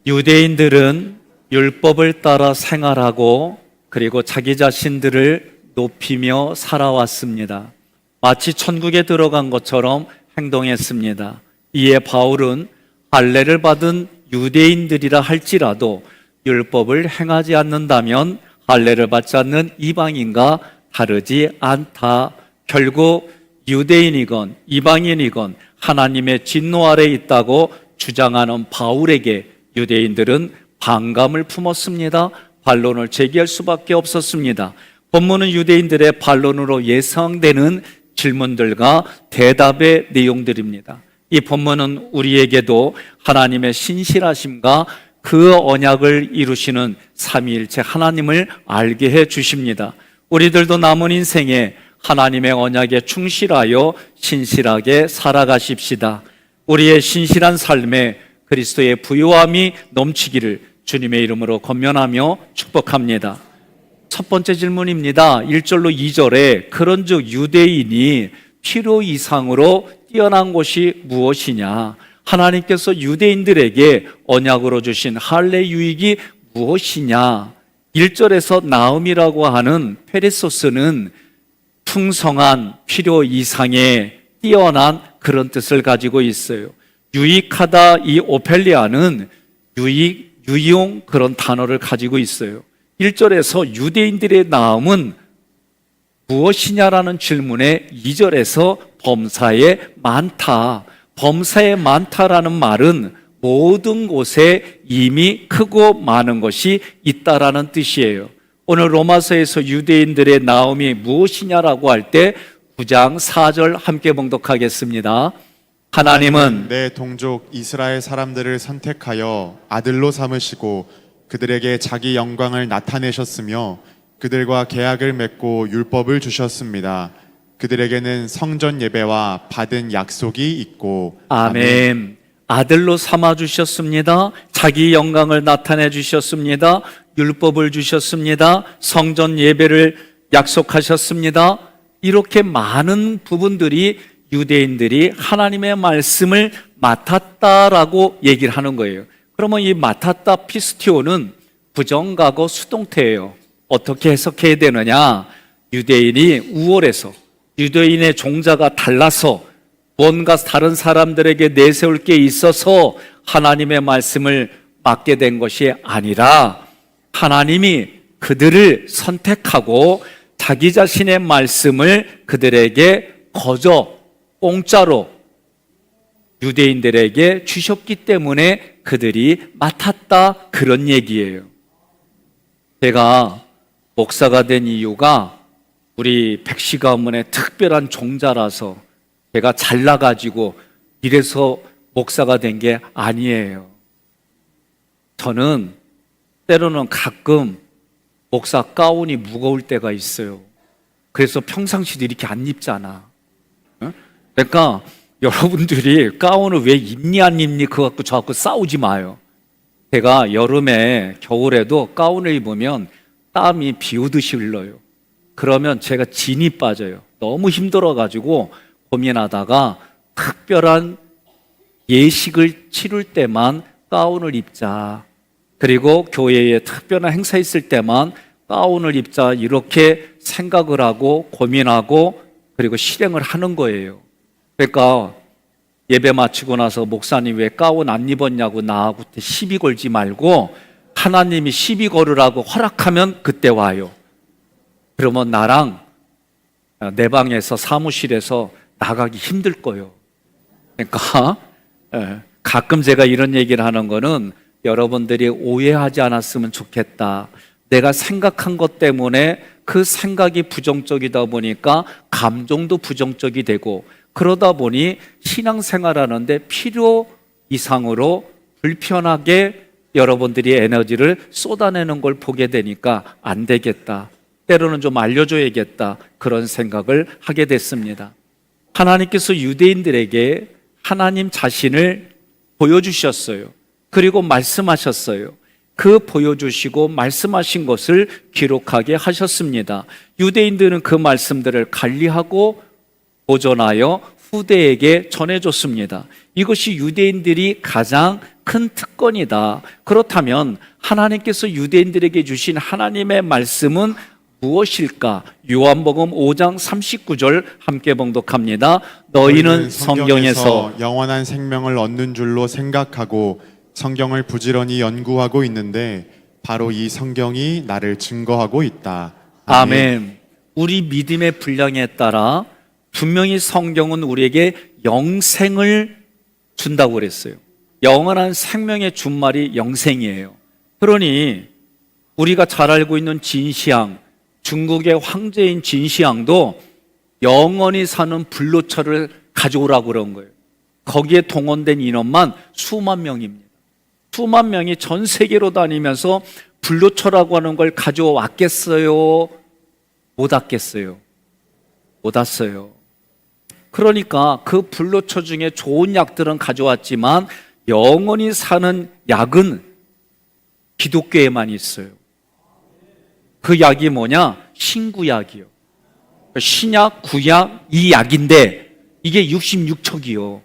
유대인들은 율법을 따라 생활하고 그리고 자기 자신들을 높이며 살아왔습니다. 마치 천국에 들어간 것처럼 행동했습니다. 이에 바울은 할례를 받은 유대인들이라 할지라도 율법을 행하지 않는다면 할례를 받지 않는 이방인과 다르지 않다. 결국 유대인이건 이방인이건 하나님의 진노 아래 있다고 주장하는 바울에게 유대인들은 반감을 품었습니다. 반론을 제기할 수밖에 없었습니다. 본문은 유대인들의 반론으로 예상되는 질문들과 대답의 내용들입니다. 이 본문은 우리에게도 하나님의 신실하심과 그 언약을 이루시는 삼위일체 하나님을 알게 해 주십니다. 우리들도 남은 인생에 하나님의 언약에 충실하여 신실하게 살아가십시다. 우리의 신실한 삶에 그리스도의 부요함이 넘치기를 주님의 이름으로 권면하며 축복합니다. 첫 번째 질문입니다. 1절로 2절에 그런즉 유대인이 필요 이상으로 뛰어난 것이 무엇이냐? 하나님께서 유대인들에게 언약으로 주신 할례 유익이 무엇이냐? 1절에서 나음이라고 하는 페레소스는 풍성한 필요 이상의 뛰어난 그런 뜻을 가지고 있어요. 유익하다 이 오펠리아는 유용 그런 단어를 가지고 있어요. 1절에서 유대인들의 나음은 무엇이냐라는 질문에 2절에서 범사에 많다. 범사에 많다라는 말은 모든 곳에 이미 크고 많은 것이 있다라는 뜻이에요. 오늘 로마서에서 유대인들의 나음이 무엇이냐라고 할 때 9장 4절 함께 봉독하겠습니다. 하나님은 내 동족 이스라엘 사람들을 선택하여 아들로 삼으시고 그들에게 자기 영광을 나타내셨으며 그들과 계약을 맺고 율법을 주셨습니다. 그들에게는 성전 예배와 받은 약속이 있고 아멘. 아들로 삼아 주셨습니다. 자기 영광을 나타내 주셨습니다. 율법을 주셨습니다. 성전 예배를 약속하셨습니다. 이렇게 많은 부분들이 유대인들이 하나님의 말씀을 맡았다라고 얘기를 하는 거예요. 그러면 이 맡았다 피스티오는 부정과거 수동태예요. 어떻게 해석해야 되느냐? 유대인이 우월해서 유대인의 종자가 달라서 뭔가 다른 사람들에게 내세울 게 있어서 하나님의 말씀을 맡게 된 것이 아니라 하나님이 그들을 선택하고 자기 자신의 말씀을 그들에게 거저 공짜로 유대인들에게 주셨기 때문에 그들이 맡았다 그런 얘기예요. 제가 목사가 된 이유가 우리 백시 가문의 특별한 종자라서 제가 잘나가지고 이래서 목사가 된 게 아니에요. 저는 때로는 가끔 목사 가운이 무거울 때가 있어요. 그래서 평상시도 이렇게 안 입잖아. 그러니까 여러분들이 가운을 왜 입니 안 입니 그거 갖고 저 갖고 싸우지 마요. 제가 여름에 겨울에도 가운을 입으면 땀이 비 오듯이 흘러요. 그러면 제가 진이 빠져요. 너무 힘들어가지고 고민하다가 특별한 예식을 치룰 때만 가운을 입자. 그리고 교회에 특별한 행사 있을 때만 가운을 입자. 이렇게 생각을 하고 고민하고 그리고 실행을 하는 거예요. 그러니까 예배 마치고 나서 목사님 왜 가운 안 입었냐고 나하고 시비 걸지 말고 하나님이 시비 걸으라고 허락하면 그때 와요. 그러면 나랑 내 방에서 사무실에서 나가기 힘들 거예요. 그러니까 가끔 제가 이런 얘기를 하는 거는 여러분들이 오해하지 않았으면 좋겠다. 내가 생각한 것 때문에 그 생각이 부정적이다 보니까 감정도 부정적이 되고 그러다 보니 신앙생활하는데 필요 이상으로 불편하게 여러분들이 에너지를 쏟아내는 걸 보게 되니까 안 되겠다. 때로는 좀 알려줘야겠다. 그런 생각을 하게 됐습니다. 하나님께서 유대인들에게 하나님 자신을 보여주셨어요. 그리고 말씀하셨어요. 그 보여주시고 말씀하신 것을 기록하게 하셨습니다. 유대인들은 그 말씀들을 관리하고 보존하여 후대에게 전해줬습니다. 이것이 유대인들이 가장 큰 특권이다. 그렇다면 하나님께서 유대인들에게 주신 하나님의 말씀은 무엇일까? 요한복음 5장 39절 함께 봉독합니다. 너희는 성경에서 영원한 생명을 얻는 줄로 생각하고 성경을 부지런히 연구하고 있는데 바로 이 성경이 나를 증거하고 있다. 아멘. 우리 믿음의 분량에 따라 분명히 성경은 우리에게 영생을 준다고 그랬어요. 영원한 생명의 준말이 영생이에요. 그러니 우리가 잘 알고 있는 진시황, 중국의 황제인 진시황도 영원히 사는 불로처를 가져오라고 그런 거예요. 거기에 동원된 인원만 수만 명입니다. 수만 명이 전 세계로 다니면서 불로처라고 하는 걸 가져왔겠어요? 못 왔겠어요? 못 왔어요. 그러니까 그 불로처 중에 좋은 약들은 가져왔지만 영원히 사는 약은 기독교에만 있어요. 그 약이 뭐냐? 신구약이요. 신약, 구약, 이 약인데 이게 66첩이요.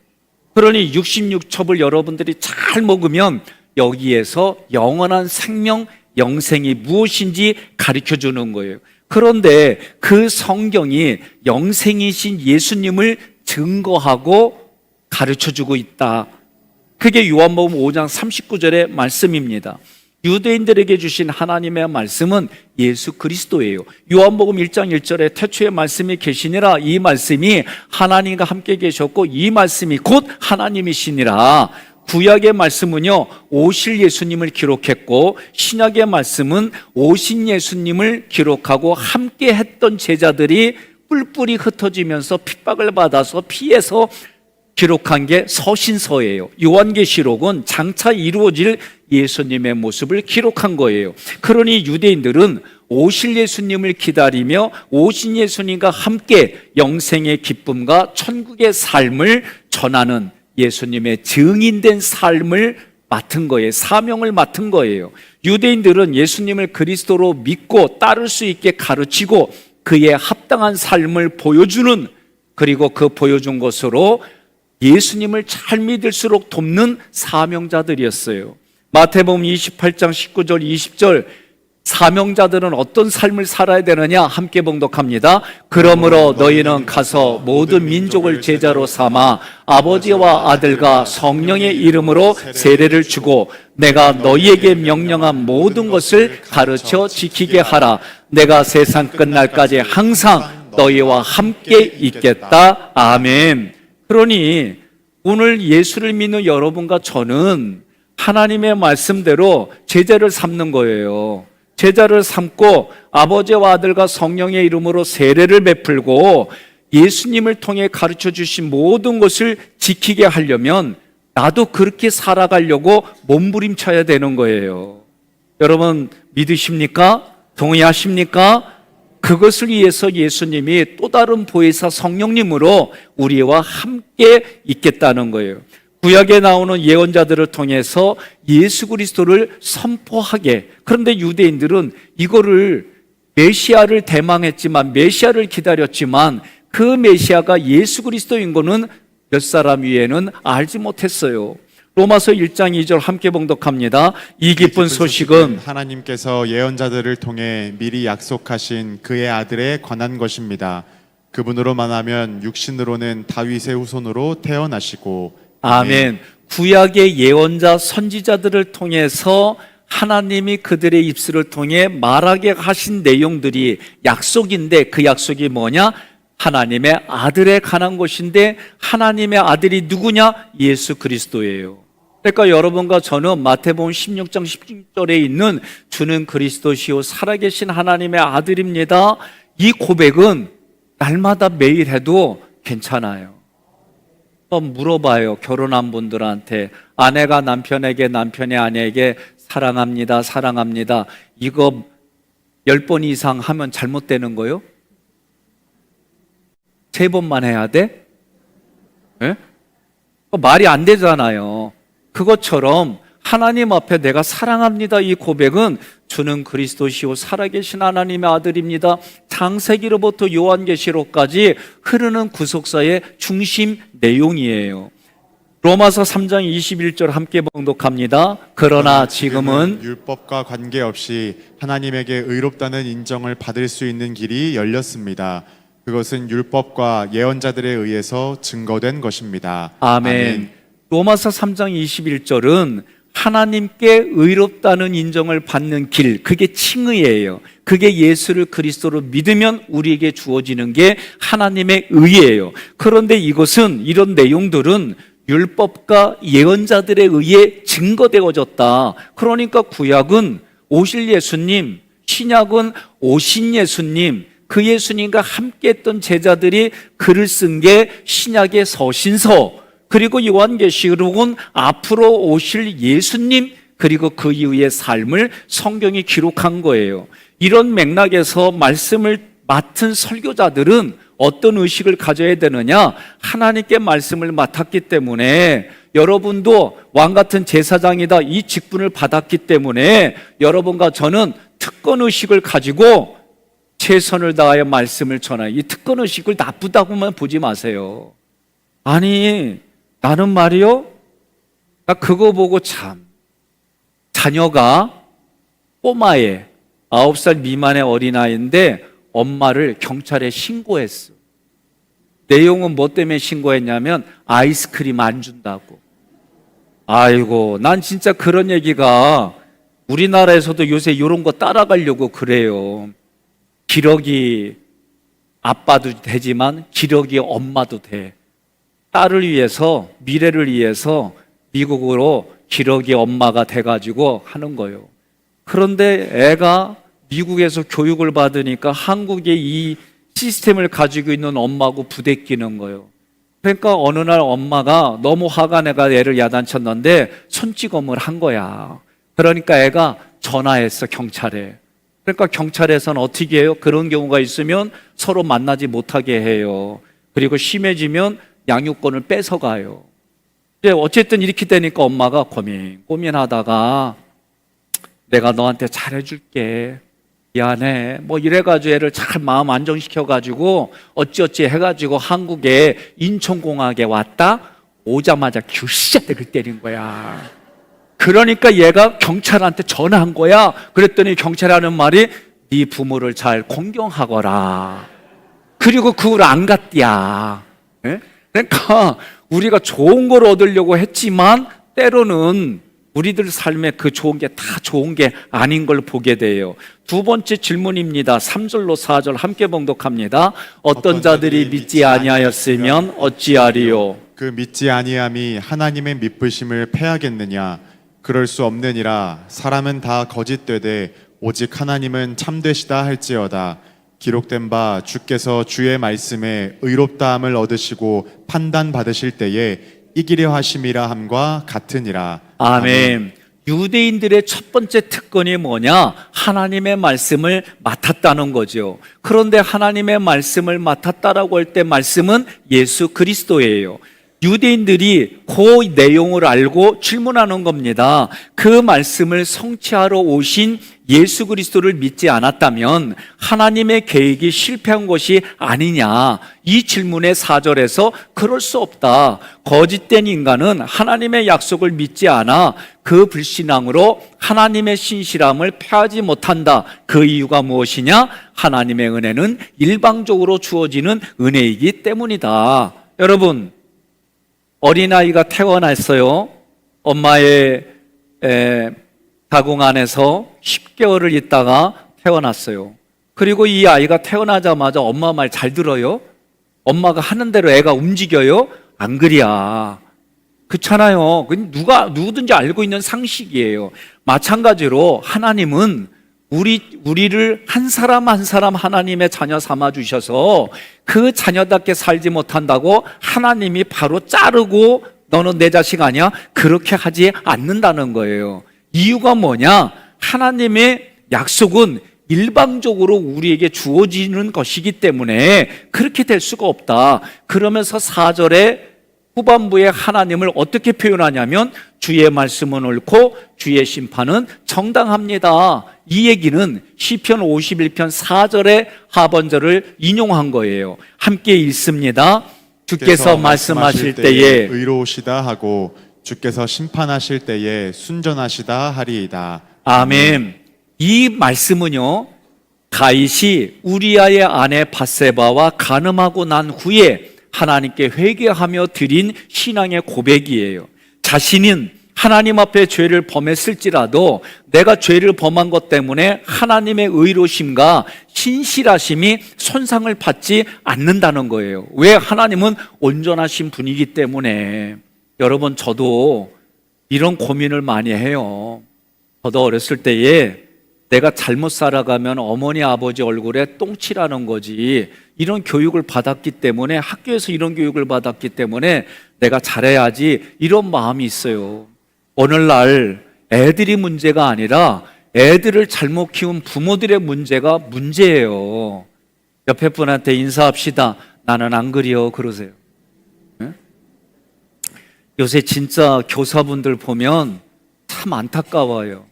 그러니 66첩을 여러분들이 잘 먹으면 여기에서 영원한 생명, 영생이 무엇인지 가르쳐 주는 거예요. 그런데 그 성경이 영생이신 예수님을 증거하고 가르쳐 주고 있다. 그게 요한복음 5장 39절의 말씀입니다. 유대인들에게 주신 하나님의 말씀은 예수 그리스도예요. 요한복음 1장 1절에 태초에 말씀이 계시니라, 이 말씀이 하나님과 함께 계셨고 이 말씀이 곧 하나님이시니라. 구약의 말씀은요, 오실 예수님을 기록했고 신약의 말씀은 오신 예수님을 기록하고 함께 했던 제자들이 뿔뿔이 흩어지면서 핍박을 받아서 피해서 기록한 게 서신서예요. 요한계시록은 장차 이루어질 예수님의 모습을 기록한 거예요. 그러니 유대인들은 오실 예수님을 기다리며 오신 예수님과 함께 영생의 기쁨과 천국의 삶을 전하는 예수님의 증인된 삶을 맡은 거예요. 사명을 맡은 거예요. 유대인들은 예수님을 그리스도로 믿고 따를 수 있게 가르치고 그에 합당한 삶을 보여주는, 그리고 그 보여준 것으로 예수님을 잘 믿을수록 돕는 사명자들이었어요. 마태복음 28장 19절 20절, 사명자들은 어떤 삶을 살아야 되느냐 함께 봉독합니다. 그러므로 너희는 가서 모든 민족을 제자로 삼아 아버지와 아들과 성령의 이름으로 세례를 주고 내가 너희에게 명령한 모든 것을 가르쳐 지키게 하라. 내가 세상 끝날까지 항상 너희와 함께 있겠다. 아멘. 그러니 오늘 예수를 믿는 여러분과 저는 하나님의 말씀대로 제자를 삼는 거예요. 제자를 삼고 아버지와 아들과 성령의 이름으로 세례를 베풀고 예수님을 통해 가르쳐 주신 모든 것을 지키게 하려면 나도 그렇게 살아가려고 몸부림쳐야 되는 거예요. 여러분 믿으십니까? 동의하십니까? 그것을 위해서 예수님이 또 다른 보혜사 성령님으로 우리와 함께 있겠다는 거예요. 구약에 나오는 예언자들을 통해서 예수 그리스도를 선포하게. 그런데 유대인들은 이거를 메시아를 대망했지만, 메시아를 기다렸지만 그 메시아가 예수 그리스도인 거는 몇 사람 위에는 알지 못했어요. 로마서 1장 2절 함께 봉독합니다. 이 기쁜 소식은 하나님께서 예언자들을 통해 미리 약속하신 그의 아들에 관한 것입니다. 그분으로 만하면 육신으로는 다윗의 후손으로 태어나시고. 아멘. 구약의 예언자 선지자들을 통해서 하나님이 그들의 입술을 통해 말하게 하신 내용들이 약속인데, 그 약속이 뭐냐? 하나님의 아들에 관한 것인데, 하나님의 아들이 누구냐? 예수 그리스도예요. 그러니까 여러분과 저는 마태복음 16장 16절에 있는 주는 그리스도시요 살아계신 하나님의 아들입니다, 이 고백은 날마다 매일 해도 괜찮아요. 물어봐요. 결혼한 분들한테 아내가 남편에게, 남편이 아내에게 사랑합니다, 사랑합니다, 이거 10번 이상 하면 잘못되는 거요? 3번만 해야 돼? 네? 말이 안 되잖아요. 그것처럼 하나님 앞에 내가 사랑합니다, 이 고백은 주는 그리스도시요 살아계신 하나님의 아들입니다, 창세기로부터 요한계시록까지 흐르는 구속사의 중심 내용이에요. 로마서 3장 21절 함께 봉독합니다. 그러나 지금은 율법과 관계없이 하나님에게 의롭다는 인정을 받을 수 있는 길이 열렸습니다. 그것은 율법과 예언자들에 의해서 증거된 것입니다. 아멘. 로마서 3장 21절은 하나님께 의롭다는 인정을 받는 길, 그게 칭의예요. 그게 예수를 그리스도로 믿으면 우리에게 주어지는 게 하나님의 의예요. 그런데 이것은, 이런 내용들은 율법과 예언자들에 의해 증거되어졌다. 그러니까 구약은 오실 예수님, 신약은 오신 예수님, 그 예수님과 함께 했던 제자들이 글을 쓴 게 신약의 서신서, 그리고 요한계시록은 앞으로 오실 예수님, 그리고 그 이후의 삶을 성경이 기록한 거예요. 이런 맥락에서 말씀을 맡은 설교자들은 어떤 의식을 가져야 되느냐? 하나님께 말씀을 맡았기 때문에, 여러분도 왕같은 제사장이다, 이 직분을 받았기 때문에 여러분과 저는 특권의식을 가지고 최선을 다하여 말씀을 전하요. 이 특권의식을 나쁘다고만 보지 마세요. 아니, 나는 말이요, 나 그거 보고 참, 자녀가 꼬마에 9살 미만의 어린아이인데 엄마를 경찰에 신고했어. 내용은 뭐 때문에 신고했냐면 아이스크림 안 준다고. 아이고, 난 진짜 그런 얘기가 우리나라에서도 요새 이런 거 따라가려고 그래요. 기러기 아빠도 되지만 기러기 엄마도 돼. 딸을 위해서, 미래를 위해서 미국으로 기러기 엄마가 돼가지고 하는 거예요. 그런데 애가 미국에서 교육을 받으니까 한국의 이 시스템을 가지고 있는 엄마하고 부대끼는 거예요. 그러니까 어느 날 엄마가 너무 화가 내가 애를 야단쳤는데 손찌검을 한 거야. 그러니까 애가 전화했어, 경찰에. 그러니까 경찰에서는 어떻게 해요? 그런 경우가 있으면 서로 만나지 못하게 해요. 그리고 심해지면 양육권을 뺏어가요. 이제 어쨌든 이렇게 되니까 엄마가 고민하다가 내가 너한테 잘해줄게, 미안해, 뭐 이래가지고 애를 잘 마음 안정시켜가지고 어찌어찌 해가지고 한국에 인천공항에 왔다. 오자마자 규시자대를 때린 거야. 그러니까 얘가 경찰한테 전화한 거야. 그랬더니 경찰이 하는 말이 네 부모를 잘 공경하거라. 그리고 그걸 안 갔디야. 예? 그러니까 우리가 좋은 걸 얻으려고 했지만 때로는 우리들 삶에 그 좋은 게 다 좋은 게 아닌 걸 보게 돼요. 두 번째 질문입니다. 3절로 4절 함께 봉독합니다. 어떤 자들이 믿지 아니하였으면 어찌하리요? 그 믿지 아니함이 하나님의 미쁘심을 패하겠느냐? 그럴 수 없느니라. 사람은 다 거짓되되 오직 하나님은 참되시다 할지어다. 기록된 바 주께서 주의 말씀에 의롭다함을 얻으시고 판단 받으실 때에 이기려 하심이라 함과 같으니라. 아멘. 유대인들의 첫 번째 특권이 뭐냐? 하나님의 말씀을 맡았다는 거죠. 그런데 하나님의 말씀을 맡았다라고 할 때 말씀은 예수 그리스도예요. 유대인들이 그 내용을 알고 질문하는 겁니다. 그 말씀을 성취하러 오신 예수 그리스도를 믿지 않았다면 하나님의 계획이 실패한 것이 아니냐? 이 질문의 4절에서 그럴 수 없다. 거짓된 인간은 하나님의 약속을 믿지 않아 그 불신앙으로 하나님의 신실함을 패하지 못한다. 그 이유가 무엇이냐? 하나님의 은혜는 일방적으로 주어지는 은혜이기 때문이다. 여러분, 어린아이가 태어났어요. 엄마의 가궁 안에서 10개월을 있다가 태어났어요. 그리고 이 아이가 태어나자마자 엄마 말 잘 들어요? 엄마가 하는 대로 애가 움직여요? 안 그리야. 그렇잖아요. 누구든지 알고 있는 상식이에요. 마찬가지로 하나님은 우리를 한 사람 한 사람 하나님의 자녀 삼아 주셔서 그 자녀답게 살지 못한다고 하나님이 바로 자르고 너는 내 자식 아니야? 그렇게 하지 않는다는 거예요. 이유가 뭐냐? 하나님의 약속은 일방적으로 우리에게 주어지는 것이기 때문에 그렇게 될 수가 없다. 그러면서 4절에 후반부에 하나님을 어떻게 표현하냐면 주의 말씀은 옳고 주의 심판은 정당합니다. 이 얘기는 시편 51편 4절의 하반절을 인용한 거예요. 함께 읽습니다. 주께서 말씀하실 때에 의로우시다 하고 주께서 심판하실 때에 순전하시다 하리이다. 아멘. 이 말씀은요, 다윗이 우리아의 아내 밧세바와 간음하고 난 후에 하나님께 회개하며 드린 신앙의 고백이에요. 자신은 하나님 앞에 죄를 범했을지라도 내가 죄를 범한 것 때문에 하나님의 의로심과 신실하심이 손상을 받지 않는다는 거예요. 왜? 하나님은 온전하신 분이기 때문에. 여러분, 저도 이런 고민을 많이 해요. 저도 어렸을 때에 내가 잘못 살아가면 어머니 아버지 얼굴에 똥칠하는 거지, 이런 교육을 받았기 때문에, 학교에서 이런 교육을 받았기 때문에 내가 잘해야지, 이런 마음이 있어요. 오늘날 애들이 문제가 아니라 애들을 잘못 키운 부모들의 문제가 문제예요. 옆에 분한테 인사합시다. 나는 안 그려 그러세요. 네? 요새 진짜 교사분들 보면 참 안타까워요.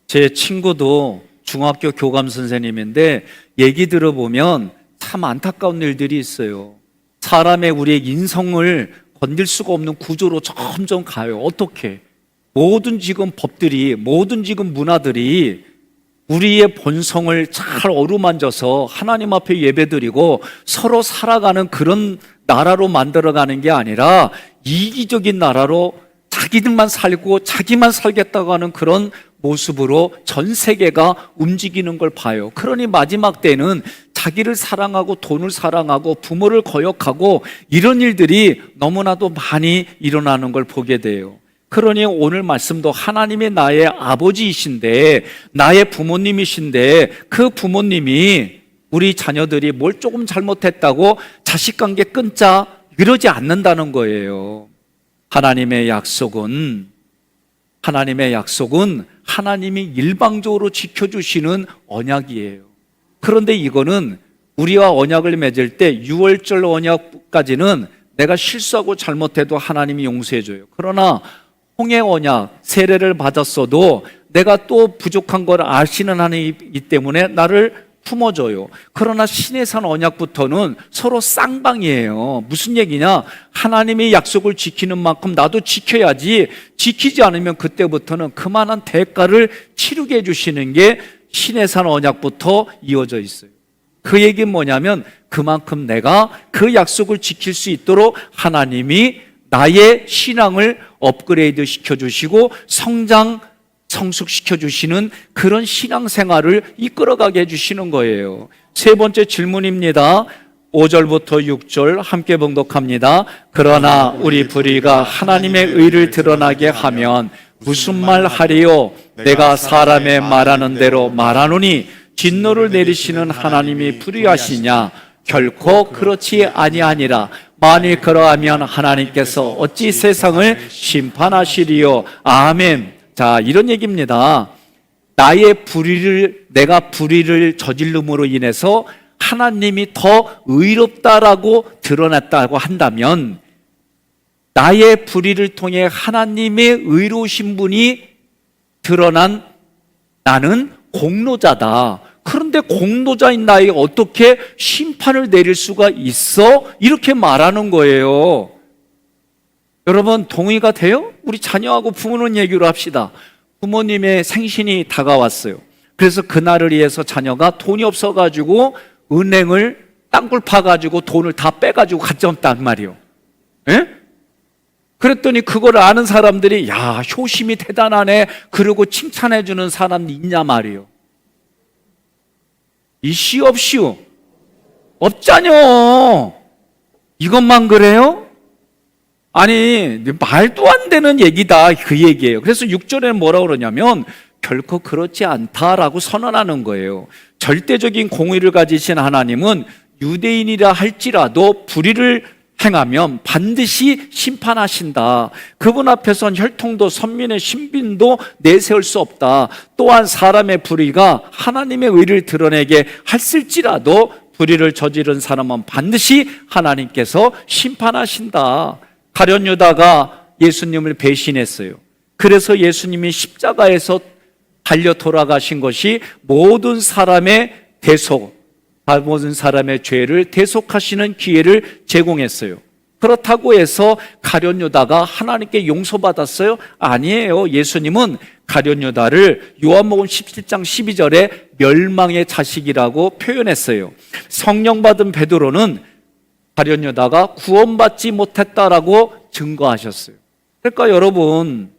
제 친구도 중학교 교감 선생님인데 얘기 들어보면 참 안타까운 일들이 있어요. 사람의 우리의 인성을 건들 수가 없는 구조로 점점 가요. 어떻게? 모든 지금 법들이, 모든 지금 문화들이 우리의 본성을 잘 어루만져서 하나님 앞에 예배드리고 서로 살아가는 그런 나라로 만들어가는 게 아니라 이기적인 나라로 자기들만 살고 자기만 살겠다고 하는 그런 모습으로 전 세계가 움직이는 걸 봐요. 그러니 마지막 때는 자기를 사랑하고 돈을 사랑하고 부모를 거역하고 이런 일들이 너무나도 많이 일어나는 걸 보게 돼요. 그러니 오늘 말씀도 하나님이 나의 아버지이신데, 나의 부모님이신데, 그 부모님이 우리 자녀들이 뭘 조금 잘못했다고 자식관계 끊자 이러지 않는다는 거예요. 하나님의 약속은 하나님이 일방적으로 지켜주시는 언약이에요. 그런데 이거는 우리와 언약을 맺을 때 6월절 언약까지는 내가 실수하고 잘못해도 하나님이 용서해줘요. 그러나 홍해 언약, 세례를 받았어도 내가 또 부족한 걸 아시는 하나님이기 때문에 나를 품어줘요. 그러나 시내산 언약부터는 서로 쌍방이에요. 무슨 얘기냐? 하나님의 약속을 지키는 만큼 나도 지켜야지, 지키지 않으면 그때부터는 그만한 대가를 치르게 해주시는 게 시내산 언약부터 이어져 있어요. 그 얘기는 뭐냐면 그만큼 내가 그 약속을 지킬 수 있도록 하나님이 나의 신앙을 업그레이드 시켜주시고 성숙시켜주시는 그런 신앙생활을 이끌어가게 해주시는 거예요. 세 번째 질문입니다. 5절부터 6절 함께 봉독합니다. 그러나 우리 불의가 하나님의 의를 드러나게 하면 무슨 말 하리요? 내가 사람의 말하는 대로 말하노니 진노를 내리시는 하나님이 불의하시냐? 결코 그렇지 아니하니라. 만일 그러하면 하나님께서 어찌 세상을 심판하시리요? 아멘. 자, 이런 얘기입니다. 내가 불의를 저질름으로 인해서 하나님이 더 의롭다라고 드러났다고 한다면, 나의 불의를 통해 하나님의 의로우신 분이 드러난 나는 공로자다. 그런데 공로자인 나에게 어떻게 심판을 내릴 수가 있어? 이렇게 말하는 거예요. 여러분, 동의가 돼요? 우리 자녀하고 부모님 얘기로 합시다. 부모님의 생신이 다가왔어요. 그래서 그날을 위해서 자녀가 돈이 없어가지고 은행을 땅굴 파가지고 돈을 다 빼가지고 가져왔단 말이에요. 예? 그랬더니 그걸 아는 사람들이 야, 효심이 대단하네 그러고 칭찬해주는 사람이 있냐 말이에요. 이씨 없이요? 없자뇨. 이것만 그래요? 아니, 말도 안 되는 얘기다, 그 얘기예요. 그래서 6절에는 뭐라고 그러냐면 결코 그렇지 않다라고 선언하는 거예요. 절대적인 공의를 가지신 하나님은 유대인이라 할지라도 불의를 행하면 반드시 심판하신다. 그분 앞에선 혈통도 선민의 신빈도 내세울 수 없다. 또한 사람의 불의가 하나님의 의를 드러내게 했을지라도 불의를 저지른 사람은 반드시 하나님께서 심판하신다. 가룟 유다가 예수님을 배신했어요. 그래서 예수님이 십자가에서 달려 돌아가신 것이 모든 사람의 모든 사람의 죄를 대속하시는 기회를 제공했어요. 그렇다고 해서 가룟 유다가 하나님께 용서받았어요? 아니에요. 예수님은 가룟 유다를 요한복음 17장 12절에 멸망의 자식이라고 표현했어요. 성령 받은 베드로는 가룟 유다가 구원받지 못했다라고 증거하셨어요. 그러니까 여러분,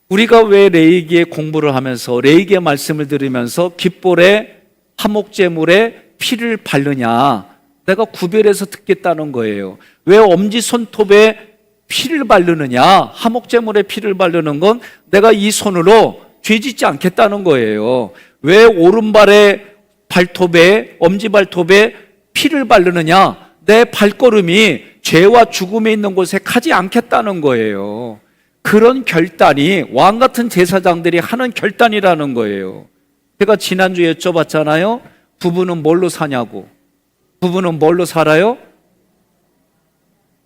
우리가 왜 레위기의 공부를 하면서 레위기의 말씀을 들으면서 깃볼에 화목제물에 피를 바르냐? 내가 구별해서 듣겠다는 거예요. 왜 엄지손톱에 피를 바르느냐? 화목제물에 피를 바르는 건 내가 이 손으로 죄짓지 않겠다는 거예요. 왜 오른발에 발톱에 엄지발톱에 피를 바르느냐? 내 발걸음이 죄와 죽음에 있는 곳에 가지 않겠다는 거예요. 그런 결단이 왕 같은 제사장들이 하는 결단이라는 거예요. 제가 지난주에 여쭤봤잖아요. 부부는 뭘로 사냐고. 부부는 뭘로 살아요?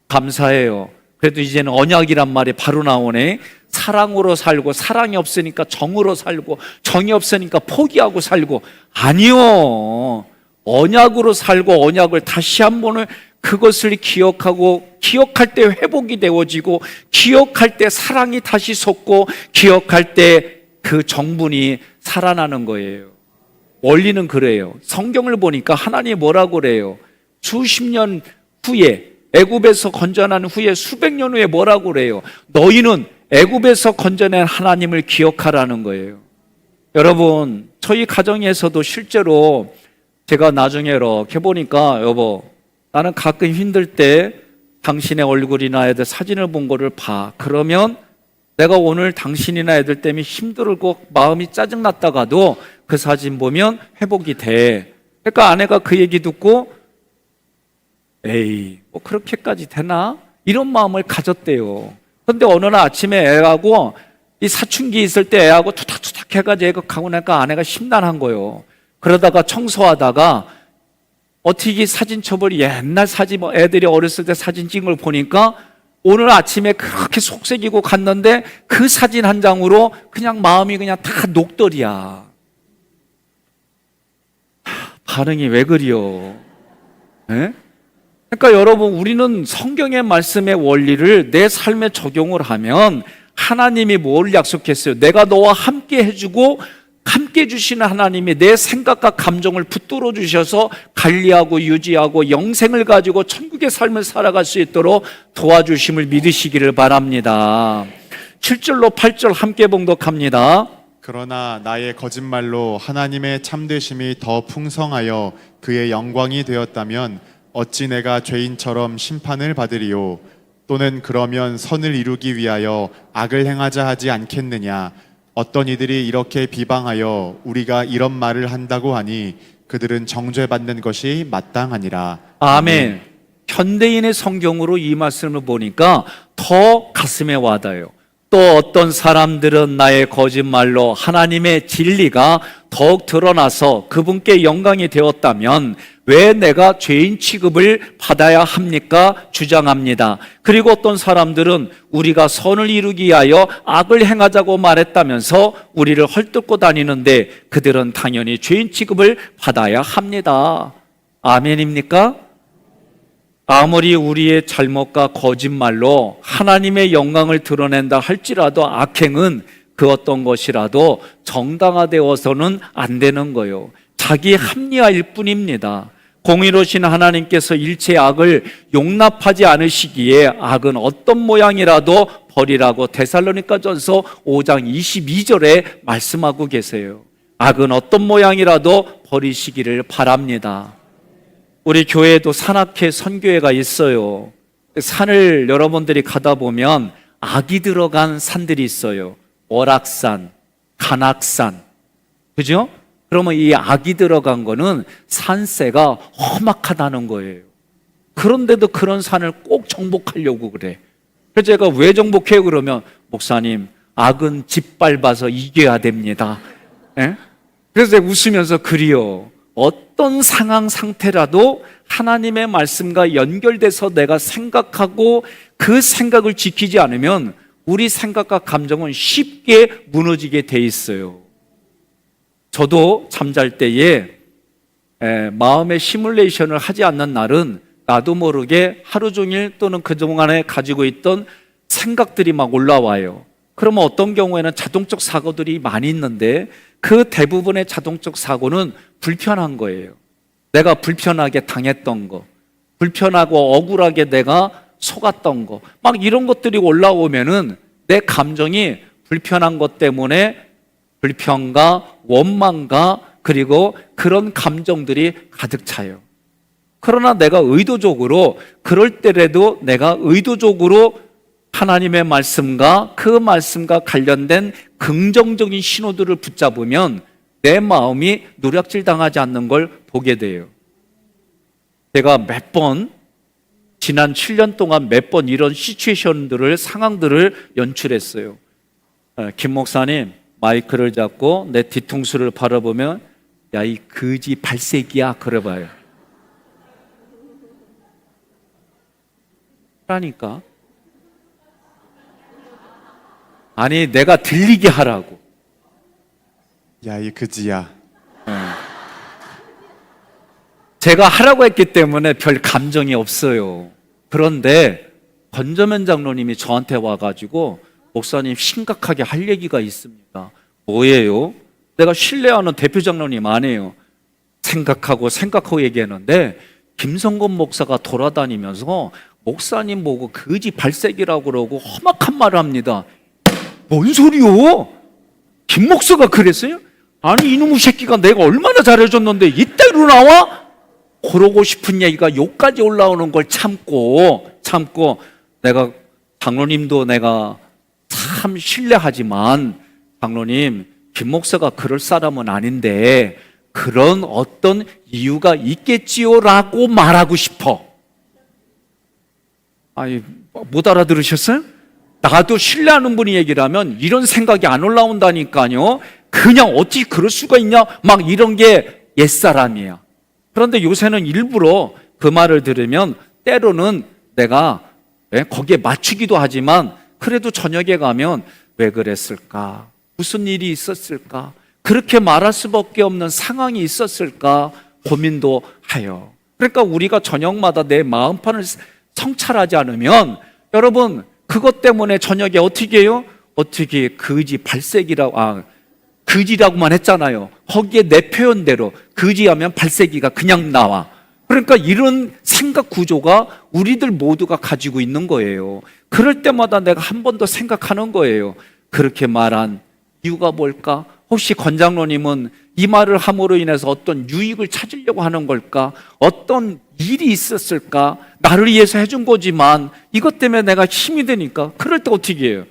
감사해요. 그래도 이제는 언약이란 말이 바로 나오네. 사랑으로 살고, 사랑이 없으니까 정으로 살고, 정이 없으니까 포기하고 살고. 아니요. 언약으로 살고 언약을 다시 한 번을 그것을 기억하고, 기억할 때 회복이 되어지고, 기억할 때 사랑이 다시 솟고, 기억할 때 그 정분이 살아나는 거예요. 원리는 그래요. 성경을 보니까 하나님이 뭐라고 그래요? 수십 년 후에, 애굽에서 건져난 후에, 수백 년 후에 뭐라고 그래요? 너희는 애굽에서 건져낸 하나님을 기억하라는 거예요. 여러분, 저희 가정에서도 실제로 제가 나중에 이렇게 보니까, 여보, 나는 가끔 힘들 때 당신의 얼굴이나 애들 사진을 본 거를 봐. 그러면 내가 오늘 당신이나 애들 때문에 힘들고 마음이 짜증났다가도 그 사진 보면 회복이 돼. 그러니까 아내가 그 얘기 듣고, 에이, 뭐 그렇게까지 되나? 이런 마음을 가졌대요. 근데 어느 날 아침에 애하고 이 사춘기 있을 때 애하고 투닥투닥 해가지고 애가 가고 나니까 아내가 심란한 거예요. 그러다가 청소하다가 어떻게 사진첩을 옛날 사진, 뭐 애들이 어렸을 때 사진 찍은 걸 보니까 오늘 아침에 그렇게 속색이고 갔는데 그 사진 한 장으로 그냥 마음이 그냥 다 녹더리야. 반응이 왜 그리요? 네? 그러니까 여러분, 우리는 성경의 말씀의 원리를 내 삶에 적용을 하면 하나님이 뭘 약속했어요? 내가 너와 함께 해주고 함께 해주시는 하나님이 내 생각과 감정을 붙들어 주셔서 관리하고 유지하고 영생을 가지고 천국의 삶을 살아갈 수 있도록 도와주심을 믿으시기를 바랍니다. 7절로 8절 함께 봉독합니다. 그러나 나의 거짓말로 하나님의 참되심이 더 풍성하여 그의 영광이 되었다면 어찌 내가 죄인처럼 심판을 받으리요? 또는 그러면 선을 이루기 위하여 악을 행하자 하지 않겠느냐? 어떤 이들이 이렇게 비방하여 우리가 이런 말을 한다고 하니 그들은 정죄받는 것이 마땅하니라. 아멘. 현대인의 성경으로 이 말씀을 보니까 더 가슴에 와닿아요. 또 어떤 사람들은 나의 거짓말로 하나님의 진리가 더욱 드러나서 그분께 영광이 되었다면 왜 내가 죄인 취급을 받아야 합니까? 주장합니다. 그리고 어떤 사람들은 우리가 선을 이루기 위하여 악을 행하자고 말했다면서 우리를 헐뜯고 다니는데 그들은 당연히 죄인 취급을 받아야 합니다. 아멘입니까? 아무리 우리의 잘못과 거짓말로 하나님의 영광을 드러낸다 할지라도 악행은 그 어떤 것이라도 정당화되어서는 안 되는 거예요. 자기 합리화일 뿐입니다. 공의로우신 하나님께서 일체의 악을 용납하지 않으시기에 악은 어떤 모양이라도 버리라고 데살로니가전서 5장 22절에 말씀하고 계세요. 악은 어떤 모양이라도 버리시기를 바랍니다. 우리 교회에도 산악회 선교회가 있어요. 산을 여러분들이 가다 보면 악이 들어간 산들이 있어요. 월악산, 간악산, 그죠? 그러면 이 악이 들어간 거는 산세가 험악하다는 거예요. 그런데도 그런 산을 꼭 정복하려고 그래. 그래서 제가 왜 정복해요? 그러면 목사님, 악은 짓밟아서 이겨야 됩니다. 예? 그래서 제가 웃으면서 그리요. 어떤 상황 상태라도 하나님의 말씀과 연결돼서 내가 생각하고 그 생각을 지키지 않으면 우리 생각과 감정은 쉽게 무너지게 돼 있어요. 저도 잠잘 때에 마음의 시뮬레이션을 하지 않는 날은 나도 모르게 하루 종일 또는 그동안에 가지고 있던 생각들이 막 올라와요. 그러면 어떤 경우에는 자동적 사고들이 많이 있는데 그 대부분의 자동적 사고는 불편한 거예요. 내가 불편하게 당했던 거, 불편하고 억울하게 내가 속았던 거, 막 이런 것들이 올라오면은 내 감정이 불편한 것 때문에 불평과 원망과 그리고 그런 감정들이 가득 차요. 그러나 내가 의도적으로, 그럴 때라도 내가 의도적으로 하나님의 말씀과 그 말씀과 관련된 긍정적인 신호들을 붙잡으면 내 마음이 노략질 당하지 않는 걸 보게 돼요. 제가 몇 번, 지난 7년 동안 몇 번 이런 시츄에이션들을, 상황들을 연출했어요. 김 목사님, 마이크를 잡고 내 뒤통수를 바라보면 야, 이 거지 발색이야, 그래봐요. 그러니까 아니, 내가 들리게 하라고. 야, 이 그지야. 제가 하라고 했기 때문에 별 감정이 없어요. 그런데 권점현 장로님이 저한테 와가지고 목사님 심각하게 할 얘기가 있습니다. 뭐예요? 내가 신뢰하는 대표 장로님 아니에요. 생각하고 얘기했는데 김성건 목사가 돌아다니면서 목사님 보고 거지 발색이라고 그러고 험악한 말을 합니다. 뭔 소리요? 김 목사가 그랬어요? 아니, 이놈의 새끼가 내가 얼마나 잘해줬는데 이따위로 나와? 그러고 싶은 얘기가 욕까지 올라오는 걸 참고 내가, 장로님도 내가 참 신뢰하지만 장로님, 김 목사가 그럴 사람은 아닌데 그런 어떤 이유가 있겠지요라고 말하고 싶어. 아니, 못 알아들으셨어요? 나도 신뢰하는 분이 얘기를 하면 이런 생각이 안 올라온다니까요. 그냥 어찌 그럴 수가 있냐, 막 이런 게 옛사람이야. 그런데 요새는 일부러 그 말을 들으면 때로는 내가 거기에 맞추기도 하지만 그래도 저녁에 가면 왜 그랬을까? 무슨 일이 있었을까? 그렇게 말할 수밖에 없는 상황이 있었을까? 고민도 하여. 그러니까 우리가 저녁마다 내 마음판을 성찰하지 않으면 여러분, 그것 때문에 저녁에 어떻게 해요? 어떻게 거지 발색이라고, 거지라고만 했잖아요. 거기에 내 표현대로 거지하면 발색이가 그냥 나와. 그러니까 이런 생각 구조가 우리들 모두가 가지고 있는 거예요. 그럴 때마다 내가 한 번 더 생각하는 거예요. 그렇게 말한 이유가 뭘까? 혹시 권장로님은 이 말을 함으로 인해서 어떤 유익을 찾으려고 하는 걸까? 어떤 일이 있었을까? 나를 위해서 해준 거지만 이것 때문에 내가 힘이 되니까. 그럴 때 어떻게 해요?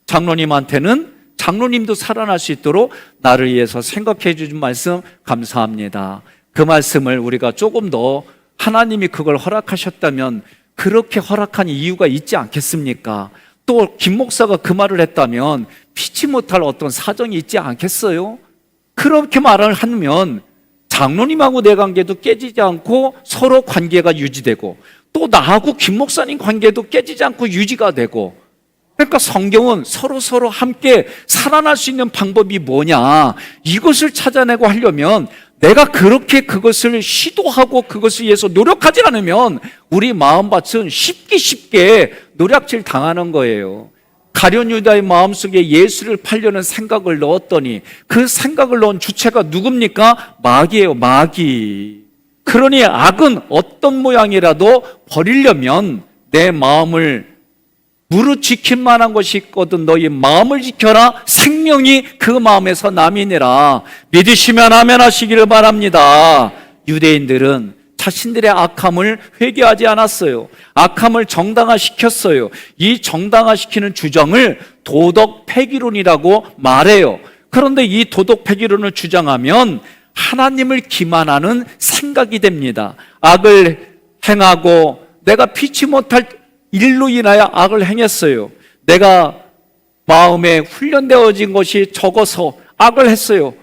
장로님한테는 장로님도 살아날 수 있도록 나를 위해서 생각해 주신 말씀 감사합니다. 그 말씀을 우리가 조금 더, 하나님이 그걸 허락하셨다면 그렇게 허락한 이유가 있지 않겠습니까? 또 김 목사가 그 말을 했다면 피치 못할 어떤 사정이 있지 않겠어요? 그렇게 말을 하면 장로님하고 내 관계도 깨지지 않고 서로 관계가 유지되고 또 나하고 김 목사님 관계도 깨지지 않고 유지가 되고, 그러니까 성경은 서로 함께 살아날 수 있는 방법이 뭐냐, 이것을 찾아내고 하려면 내가 그렇게 그것을 시도하고 그것을 위해서 노력하지 않으면 우리 마음밭은 쉽게 노략질 당하는 거예요. 가룟 유다의 마음속에 예수를 팔려는 생각을 넣었더니 그 생각을 넣은 주체가 누굽니까? 마귀예요, 마귀. 그러니 악은 어떤 모양이라도 버리려면 내 마음을 무릇 지킬 만한 것이 있거든 너희 마음을 지켜라. 생명이 그 마음에서 남이니라. 믿으시면 아멘 하시기를 바랍니다. 유대인들은 자신들의 악함을 회개하지 않았어요. 악함을 정당화시켰어요. 이 정당화시키는 주장을 도덕 폐기론이라고 말해요. 그런데 이 도덕 폐기론을 주장하면 하나님을 기만하는 생각이 됩니다. 악을 행하고 내가 피치 못할 일로 인하여 악을 행했어요. 내가 마음에 훈련되어진 것이 적어서 악을 했어요.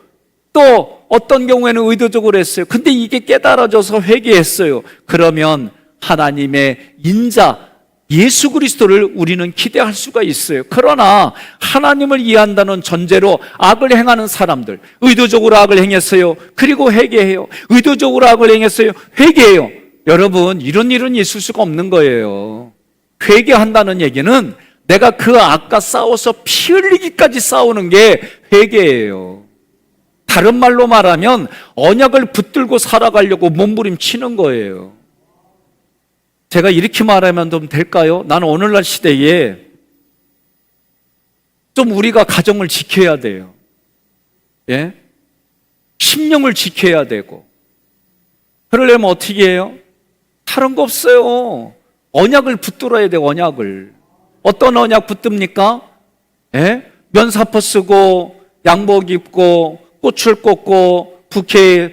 또 어떤 경우에는 의도적으로 했어요. 근데 이게 깨달아져서 회개했어요. 그러면 하나님의 인자 예수 그리스도를 우리는 기대할 수가 있어요. 그러나 하나님을 이해한다는 전제로 악을 행하는 사람들, 의도적으로 악을 행했어요. 그리고 회개해요. 의도적으로 악을 행했어요. 회개해요. 여러분, 이런 일은 있을 수가 없는 거예요. 회개한다는 얘기는 내가 그 악과 싸워서 피 흘리기까지 싸우는 게 회개예요. 다른 말로 말하면 언약을 붙들고 살아가려고 몸부림치는 거예요. 제가 이렇게 말하면 좀 될까요? 나는 오늘날 시대에 좀 우리가 가정을 지켜야 돼요. 예? 심령을 지켜야 되고. 그러려면 어떻게 해요? 다른 거 없어요. 언약을 붙들어야 돼요, 언약을. 어떤 언약 붙듭니까? 예? 면사포 쓰고, 양복 입고, 꽃을 꽂고, 부케에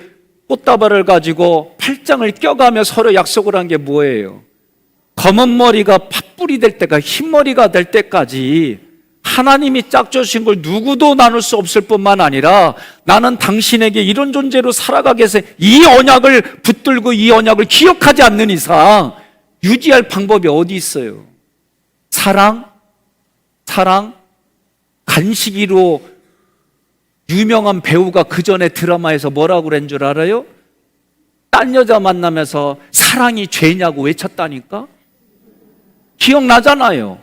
꽃다발을 가지고 팔짱을 껴가며 서로 약속을 한 게 뭐예요? 검은 머리가 팥불이 될 때가 흰머리가 될 때까지 하나님이 짝주신 걸 누구도 나눌 수 없을 뿐만 아니라 나는 당신에게 이런 존재로 살아가게 해서 이 언약을 붙들고 이 언약을 기억하지 않는 이상 유지할 방법이 어디 있어요? 사랑? 간식이로 유명한 배우가 그 전에 드라마에서 뭐라고 그런 줄 알아요? 딴 여자 만나면서 사랑이 죄냐고 외쳤다니까? 기억나잖아요.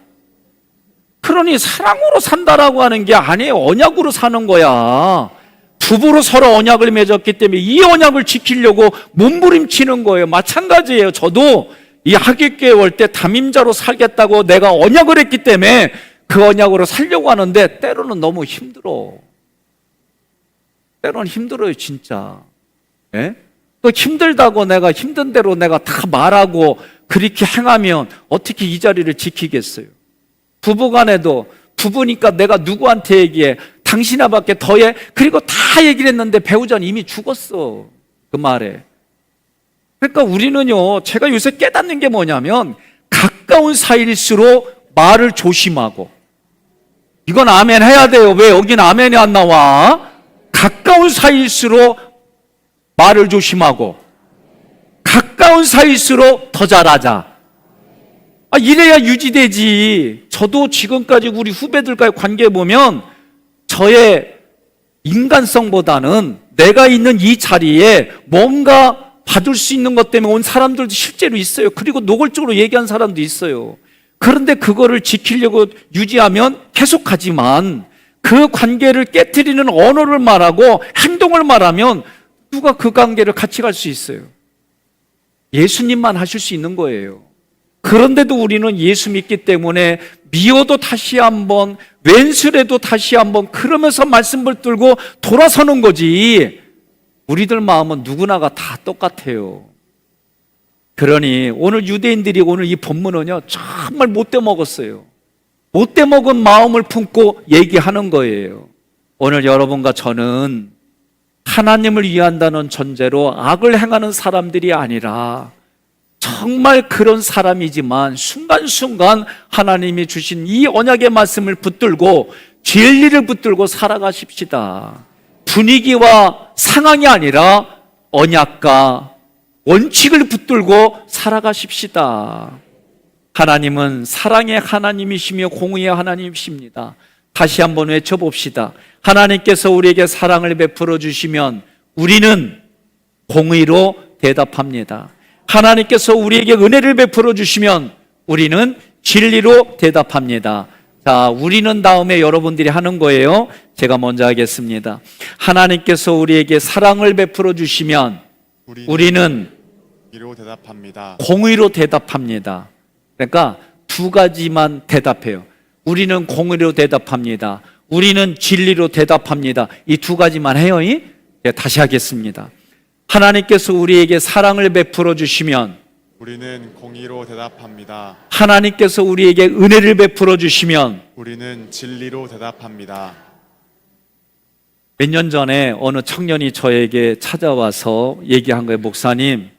그러니 사랑으로 산다라고 하는 게 아니에요. 언약으로 사는 거야. 부부로 서로 언약을 맺었기 때문에 이 언약을 지키려고 몸부림치는 거예요. 마찬가지예요. 저도 이 하객교회 올 때 담임자로 살겠다고 내가 언약을 했기 때문에 그 언약으로 살려고 하는데 때로는 너무 힘들어. 때로는 힘들어요, 진짜. 예? 또 힘들다고 내가 힘든 대로 내가 다 말하고 그렇게 행하면 어떻게 이 자리를 지키겠어요? 부부간에도 부부니까 내가 누구한테 얘기해? 당신아밖에 더해? 그리고 다 얘기를 했는데 배우자는 이미 죽었어. 그 말에. 그러니까 우리는요, 제가 요새 깨닫는 게 뭐냐면 가까운 사이일수록 말을 조심하고, 이건 아멘 해야 돼요. 왜 여기는 아멘이 안 나와? 가까운 사이일수록 말을 조심하고 가까운 사이일수록 더 잘하자. 이래야 유지되지. 저도 지금까지 우리 후배들과의 관계 보면 저의 인간성보다는 내가 있는 이 자리에 뭔가 받을 수 있는 것 때문에 온 사람들도 실제로 있어요. 그리고 노골적으로 얘기한 사람도 있어요. 그런데 그거를 지키려고 유지하면 계속하지만 그 관계를 깨트리는 언어를 말하고 행동을 말하면 누가 그 관계를 같이 갈 수 있어요? 예수님만 하실 수 있는 거예요. 그런데도 우리는 예수 믿기 때문에 미워도 다시 한번, 왼수레도 다시 한번 그러면서 말씀 붙들고 돌아서는 거지. 우리들 마음은 누구나가 다 똑같아요. 그러니 오늘 유대인들이 오늘 이 본문은요 정말 못돼 먹었어요. 못돼 먹은 마음을 품고 얘기하는 거예요. 오늘 여러분과 저는 하나님을 위한다는 전제로 악을 행하는 사람들이 아니라 정말 그런 사람이지만 순간순간 하나님이 주신 이 언약의 말씀을 붙들고 진리를 붙들고 살아가십시다. 분위기와 상황이 아니라 언약과 원칙을 붙들고 살아가십시다. 하나님은 사랑의 하나님이시며 공의의 하나님이십니다. 다시 한번 외쳐봅시다. 하나님께서 우리에게 사랑을 베풀어 주시면 우리는 공의로 대답합니다. 하나님께서 우리에게 은혜를 베풀어 주시면 우리는 진리로 대답합니다. 자, 우리는 다음에 여러분들이 하는 거예요. 제가 먼저 하겠습니다. 하나님께서 우리에게 사랑을 베풀어 주시면 우리는 공의로 대답합니다. 공의로 대답합니다. 그러니까 두 가지만 대답해요. 우리는 공의로 대답합니다. 우리는 진리로 대답합니다. 이 두 가지만 해요. 다시 하겠습니다. 하나님께서 우리에게 사랑을 베풀어 주시면 우리는 공의로 대답합니다. 하나님께서 우리에게 은혜를 베풀어 주시면 우리는 진리로 대답합니다. 몇 년 전에 어느 청년이 저에게 찾아와서 얘기한 거예요. 목사님,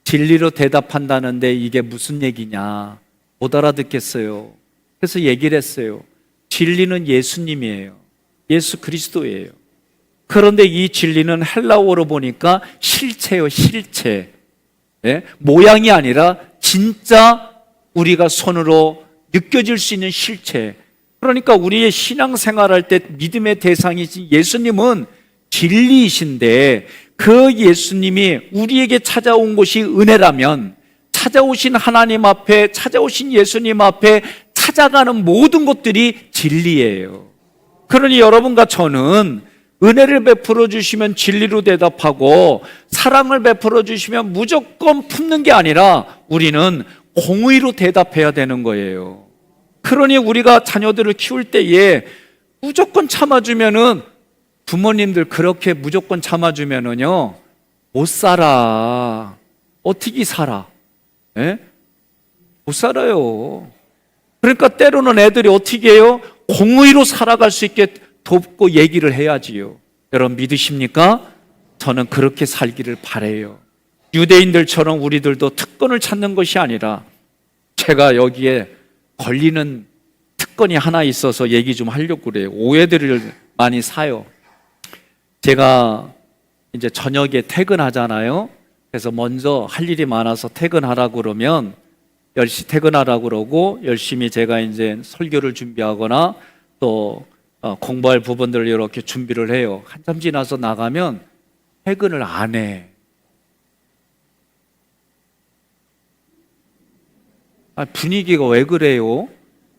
진리로 대답한다는데 이게 무슨 얘기냐? 못 알아듣겠어요. 그래서 얘기를 했어요. 진리는 예수님이에요. 예수 그리스도예요. 그런데 이 진리는 헬라어로 보니까 실체요, 실체. 예? 모양이 아니라 진짜 우리가 손으로 느껴질 수 있는 실체. 그러니까 우리의 신앙생활할 때 믿음의 대상이신 예수님은 진리이신데 그 예수님이 우리에게 찾아온 것이 은혜라면 찾아오신 하나님 앞에, 찾아오신 예수님 앞에 찾아가는 모든 것들이 진리예요. 그러니 여러분과 저는 은혜를 베풀어 주시면 진리로 대답하고 사랑을 베풀어 주시면 무조건 품는 게 아니라 우리는 공의로 대답해야 되는 거예요. 그러니 우리가 자녀들을 키울 때에 무조건 참아주면은 부모님들 그렇게 무조건 참아주면은요 못 살아. 어떻게 살아? 예? 못 살아요. 그러니까 때로는 애들이 어떻게 해요? 공의로 살아갈 수 있게 돕고 얘기를 해야지요. 여러분 믿으십니까? 저는 그렇게 살기를 바라요. 유대인들처럼 우리들도 특권을 찾는 것이 아니라 제가 여기에 걸리는 특권이 하나 있어서 얘기 좀 하려고 그래요. 오해들을 많이 사요. 제가 이제 저녁에 퇴근하잖아요. 그래서 먼저 할 일이 많아서 퇴근하라고 그러면 퇴근하라고 그러고 열심히 제가 이제 설교를 준비하거나 또 공부할 부분들을 이렇게 준비를 해요. 한참 지나서 나가면 퇴근을 안 해. 분위기가 왜 그래요?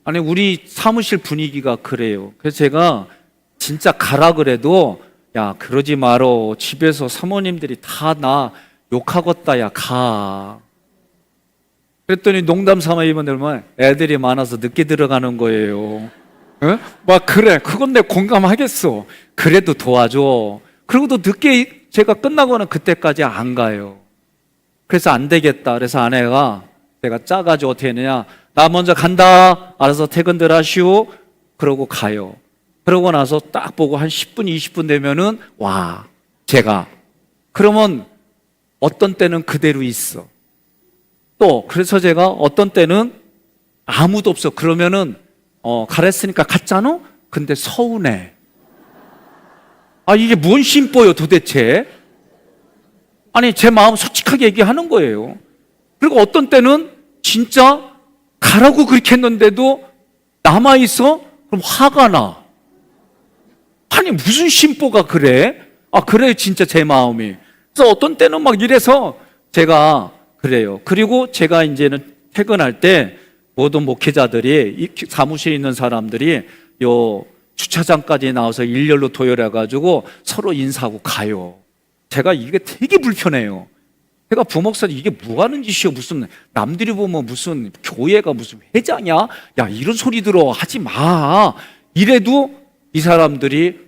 아니 우리 사무실 분위기가 그래요. 그래서 제가 진짜 가라 그래도 야 그러지 말어. 집에서 사모님들이 다 나 욕하겠다. 야 가. 그랬더니 농담 삼아 이분들만 애들이 많아서 늦게 들어가는 거예요. 어? 막 그래 그건 내 공감하겠어. 그래도 도와줘. 그리고도 늦게 제가 끝나고는 그때까지 안 가요. 그래서 안 되겠다. 그래서 아내가 내가 짜가지고 어떻게 했느냐, 나 먼저 간다. 알아서 퇴근들 하시오. 그러고 가요. 그러고 나서 딱 보고 한 10분 20분 되면은 와 제가 그러면 어떤 때는 그대로 있어. 또 그래서 제가 어떤 때는 아무도 없어. 그러면은 가랬으니까 갔잖아? 근데 서운해. 이게 뭔 심보요 도대체? 아니 제 마음 솔직하게 얘기하는 거예요. 그리고 어떤 때는 진짜 가라고 그렇게 했는데도 남아있어? 그럼 화가 나. 아니 무슨 심보가 그래? 그래 진짜 제 마음이. 그래서 어떤 때는 막 이래서 제가 그래요. 그리고 제가 이제는 퇴근할 때 모든 목회자들이 사무실에 있는 사람들이 요 주차장까지 나와서 일렬로 도열해가지고 서로 인사하고 가요. 제가 이게 되게 불편해요. 제가 부목사님 이게 뭐 하는 짓이요? 무슨 남들이 보면 무슨 교회가 무슨 회장이야? 야 이런 소리 들어 하지 마. 이래도 이 사람들이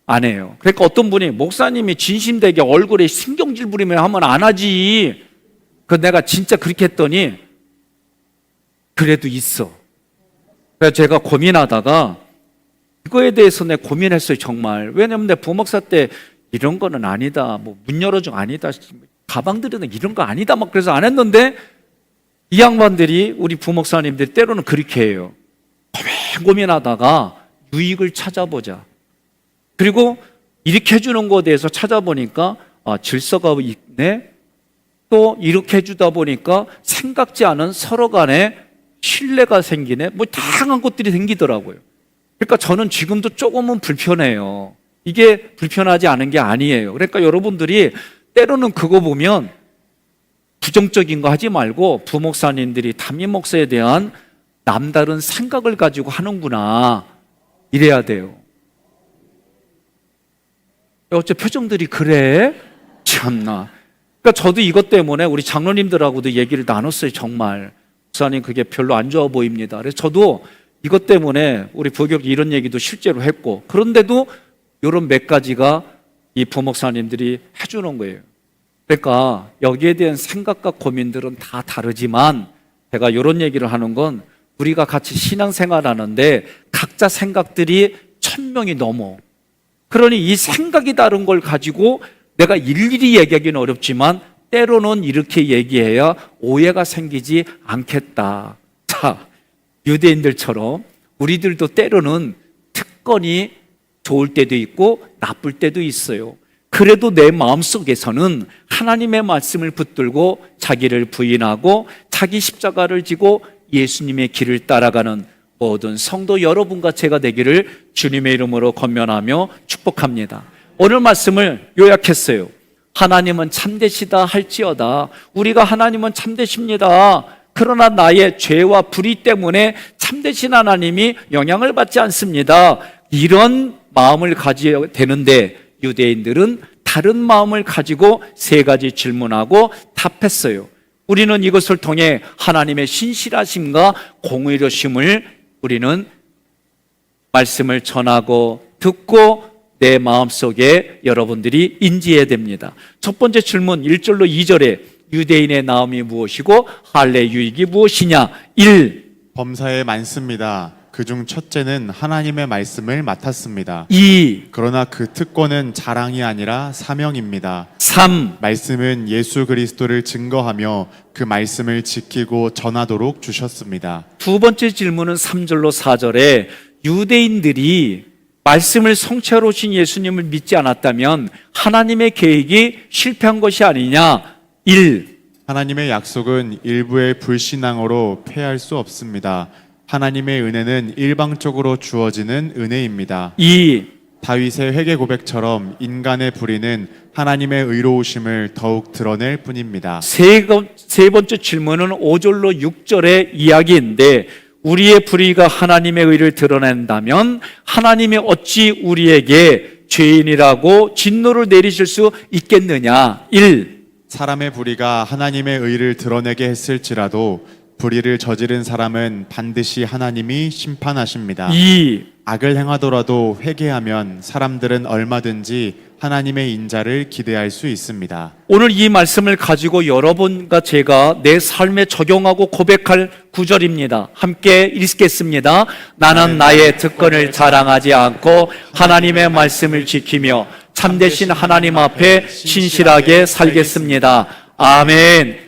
안 해요. 그러니까 어떤 분이 목사님이 진심되게 얼굴에 신경질 부리면 하면 안 하지. 그 내가 진짜 그렇게 했더니 그래도 있어. 그래서 제가 고민하다가 이거에 대해서 내가 고민했어요 정말. 왜냐면 내 부목사 때 이런 거는 아니다. 뭐 문 열어줘 아니다. 가방 들이는 이런 거 아니다. 막 그래서 안 했는데 이 양반들이 우리 부목사님들이 때로는 그렇게 해요. 고민하다가 유익을 찾아보자. 그리고 이렇게 해주는 거에 대해서 찾아보니까 질서가 있네. 또 이렇게 해주다 보니까 생각지 않은 서로 간에 신뢰가 생기네. 뭐 다양한 것들이 생기더라고요. 그러니까 저는 지금도 조금은 불편해요. 이게 불편하지 않은 게 아니에요. 그러니까 여러분들이 때로는 그거 보면 부정적인 거 하지 말고 부목사님들이 담임 목사에 대한 남다른 생각을 가지고 하는구나 이래야 돼요. 어째 표정들이 그래? 참나. 그러니까 저도 이것 때문에 우리 장로님들하고도 얘기를 나눴어요. 정말 목사님 그게 별로 안 좋아 보입니다. 그래서 저도 이것 때문에 우리 부교육 이런 얘기도 실제로 했고, 그런데도 이런 몇 가지가 이 부목사님들이 해주는 거예요. 그러니까 여기에 대한 생각과 고민들은 다 다르지만 제가 이런 얘기를 하는 건 우리가 같이 신앙생활하는데 각자 생각들이 1000명이 넘어. 그러니 이 생각이 다른 걸 가지고 내가 일일이 얘기하기는 어렵지만 때로는 이렇게 얘기해야 오해가 생기지 않겠다. 자, 유대인들처럼 우리들도 때로는 특권이 좋을 때도 있고 나쁠 때도 있어요. 그래도 내 마음속에서는 하나님의 말씀을 붙들고 자기를 부인하고 자기 십자가를 지고 예수님의 길을 따라가는 모든 성도 여러분과 제가 되기를 주님의 이름으로 권면하며 축복합니다. 오늘 말씀을 요약했어요. 하나님은 참되시다 할지어다. 우리가 하나님은 참되십니다. 그러나 나의 죄와 불의 때문에 참되신 하나님이 영향을 받지 않습니다. 이런 마음을 가져야 되는데 유대인들은 다른 마음을 가지고 세 가지 질문하고 답했어요. 우리는 이것을 통해 하나님의 신실하심과 공의로심을 우리는 말씀을 전하고 듣고 내 마음속에 여러분들이 인지해야 됩니다. 첫 번째 질문 1절로 2절에 유대인의 나음이 무엇이고 할례 유익이 무엇이냐? 1. 범사에 많습니다. 그중 첫째는 하나님의 말씀을 맡았습니다. 2. 그러나 그 특권은 자랑이 아니라 사명입니다. 3. 말씀은 예수 그리스도를 증거하며 그 말씀을 지키고 전하도록 주셨습니다. 두 번째 질문은 3절로 4절에 유대인들이 말씀을 성취하러 오신 예수님을 믿지 않았다면 하나님의 계획이 실패한 것이 아니냐? 1. 하나님의 약속은 일부의 불신앙으로 패할 수 없습니다. 하나님의 은혜는 일방적으로 주어지는 은혜입니다. 2. 다윗의 회개 고백처럼 인간의 불의는 하나님의 의로우심을 더욱 드러낼 뿐입니다. 세 번째 질문은 5절로 6절의 이야기인데 우리의 불의가 하나님의 의를 드러낸다면 하나님이 어찌 우리에게 죄인이라고 진노를 내리실 수 있겠느냐? 1. 사람의 불의가 하나님의 의를 드러내게 했을지라도 불의를 저지른 사람은 반드시 하나님이 심판하십니다. 2. 악을 행하더라도 회개하면 사람들은 얼마든지 하나님의 인자를 기대할 수 있습니다. 오늘 이 말씀을 가지고 여러분과 제가 내 삶에 적용하고 고백할 구절입니다. 함께 읽겠습니다. 나는 나의 특권을 자랑하지 않고 하나님의 말씀을 지키며 참되신 하나님 앞에 신실하게 살겠습니다. 아멘.